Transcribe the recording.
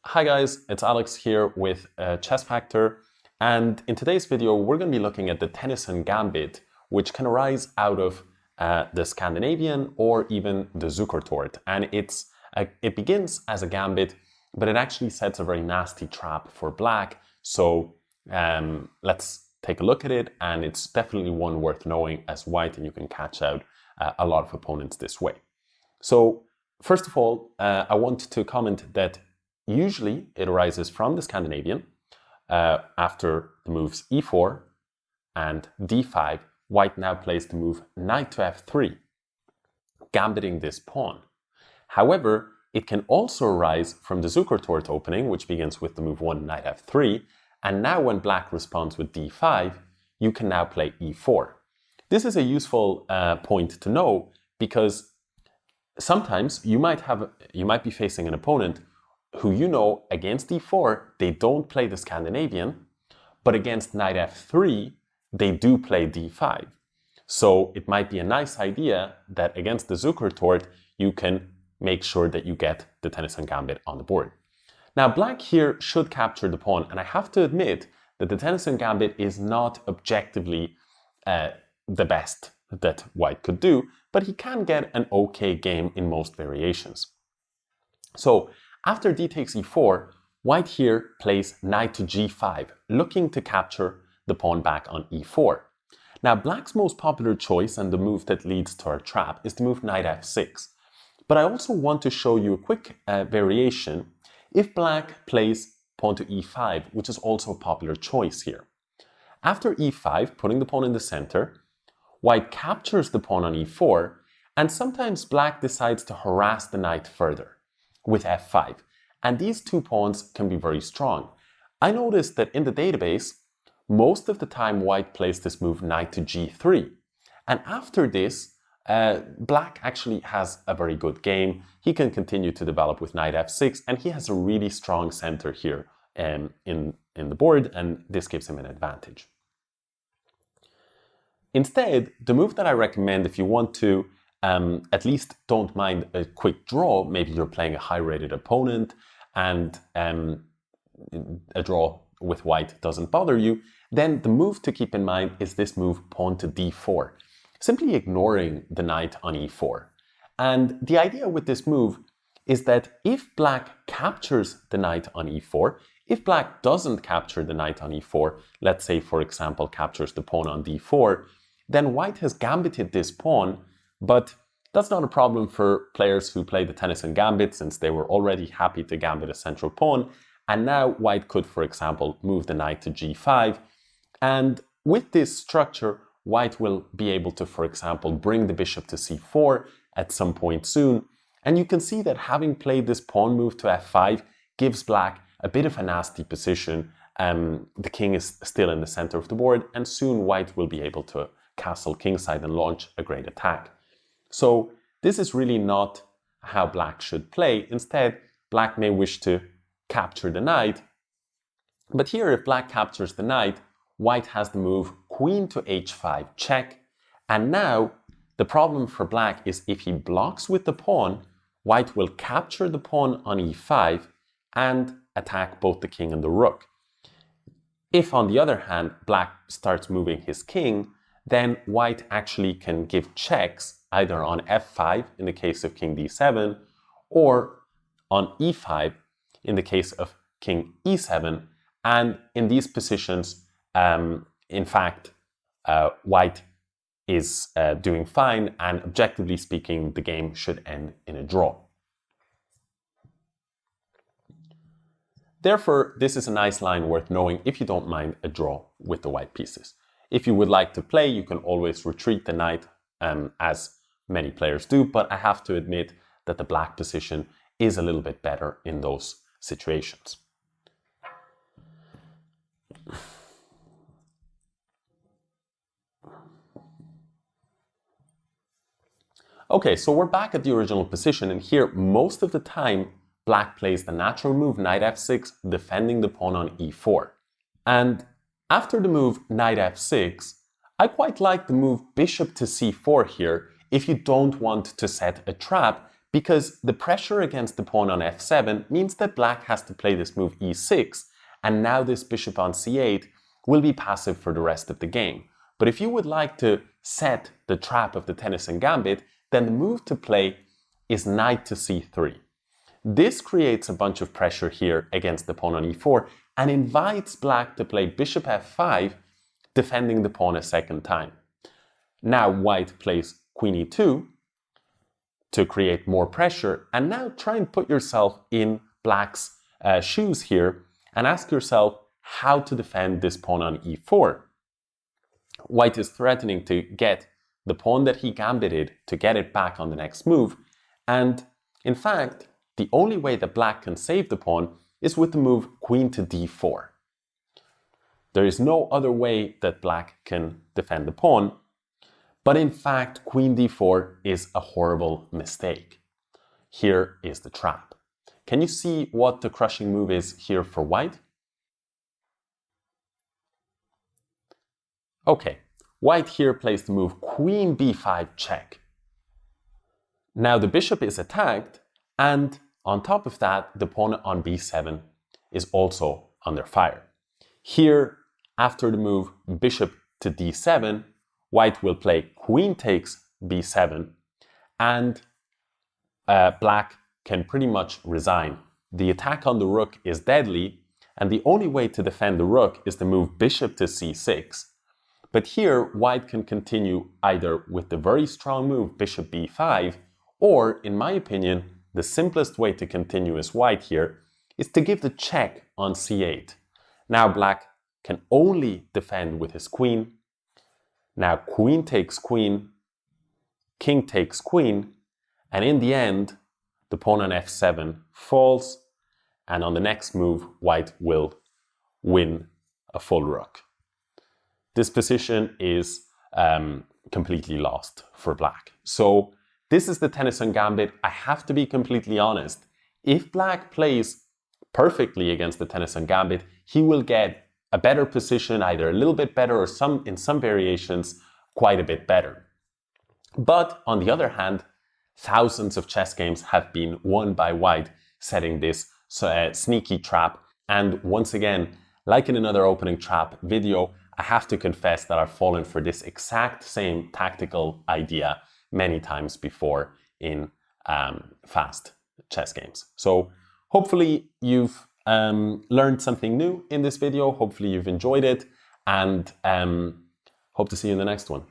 Hi guys, it's Alex here with Chessfactor, and in today's video we're going to be looking at the Tennison Gambit, which can arise out of the Scandinavian or even the Zukertort. And it begins as a gambit, but it actually sets a very nasty trap for black. So let's take a look at it, and it's definitely one worth knowing as white, and you can catch out a lot of opponents this way. So first of all, I want to comment that usually it arises from the Scandinavian. After the moves e4 and d5, white now plays the move knight to f3, gambiting this pawn. However, it can also arise from the Zukertort opening, which begins with the move 1 knight f3, and now when black responds with d5, you can now play e4. This is a useful point to know, because sometimes you might be facing an opponent who, you know, against d4 they don't play the Scandinavian, but against knight f3 they do play d5. So it might be a nice idea that against the Zukertort you can make sure that you get the Tennison Gambit on the board. Now black here should capture the pawn, and I have to admit that the Tennison Gambit is not objectively the best that white could do, but he can get an okay game in most variations. So after d takes e4, white here plays knight to g5, looking to capture the pawn back on e4. Now black's most popular choice, and the move that leads to our trap, is to move knight f6. But I also want to show you a quick variation if black plays pawn to e5, which is also a popular choice here. After e5, putting the pawn in the center, white captures the pawn on e4, and sometimes black decides to harass the knight further with f5. And these two pawns can be very strong. I noticed that in the database, most of the time white plays this move knight to g3. And after this, black actually has a very good game. He can continue to develop with knight f6, and he has a really strong center here in the board, and this gives him an advantage. Instead, the move that I recommend if you want to at least don't mind a quick draw, maybe you're playing a high-rated opponent and a draw with white doesn't bother you, then the move to keep in mind is this move pawn to d4, simply ignoring the knight on e4. And the idea with this move is that if black captures the knight on e4, if black doesn't capture the knight on e4, let's say for example captures the pawn on d4, then white has gambited this pawn, but that's not a problem for players who play the Tennison Gambit, since they were already happy to gambit a central pawn. And now white could, for example, move the knight to g5. And with this structure, white will be able to, for example, bring the bishop to c4 at some point soon. And you can see that having played this pawn move to f5 gives black a bit of a nasty position. The king is still in the center of the board, and soon white will be able to castle kingside and launch a great attack. So this is really not how black should play. Instead, black may wish to capture the knight. But here, if black captures the knight, white has the move queen to h5 check. And now the problem for black is if he blocks with the pawn, white will capture the pawn on e5 and attack both the king and the rook. If, on the other hand, black starts moving his king, then white actually can give checks either on f5 in the case of king d7 or on e5 in the case of king e7. And in these positions, in fact, white is doing fine, and objectively speaking, the game should end in a draw. Therefore, this is a nice line worth knowing if you don't mind a draw with the white pieces. If you would like to play, you can always retreat the knight, as many players do, but I have to admit that the black position is a little bit better in those situations. Okay, so we're back at the original position, and here most of the time black plays the natural move knight f6, defending the pawn on e4. And after the move knight f6, I quite like the move bishop to c4 here if you don't want to set a trap because the pressure against the pawn on f7 means that black has to play this move e6, and now this bishop on c8 will be passive for the rest of the game. But if you would like to set the trap of the Tennison Gambit, then the move to play is knight to c3. This creates a bunch of pressure here against the pawn on e4 and invites black to play bishop f5, defending the pawn a second time. Now white plays queen e2 to create more pressure, and now try and put yourself in black's shoes here and ask yourself how to defend this pawn on e4. White is threatening to get the pawn that he gambited to get it back on the next move, and in fact, the only way that black can save the pawn is with the move queen to d4. There is no other way that black can defend the pawn, but in fact, queen d4 is a horrible mistake. Here is the trap. Can you see what the crushing move is here for white? Okay, white here plays the move queen b5 check. Now the bishop is attacked, and on top of that, the pawn on b7 is also under fire. Here, after the move bishop to d7, white will play queen takes b7, and black can pretty much resign. The attack on the rook is deadly, and the only way to defend the rook is to move bishop to c6. But here, white can continue either with the very strong move bishop b5, or, in my opinion, the simplest way to continue as white here is to give the check on c8. Now black can only defend with his queen. Now queen takes queen, king takes queen, and in the end, the pawn on f7 falls, and on the next move, white will win a full rook. This position is completely lost for black. So this is the Tennison Gambit. I have to be completely honest. If black plays perfectly against the Tennison Gambit, he will get a better position, either a little bit better or in some variations, quite a bit better. But on the other hand, thousands of chess games have been won by white setting this sneaky trap. And once again, like in another opening trap video, I have to confess that I've fallen for this exact same tactical idea many times before in fast chess games. So hopefully you've learned something new in this video. Hopefully you've enjoyed it, and hope to see you in the next one.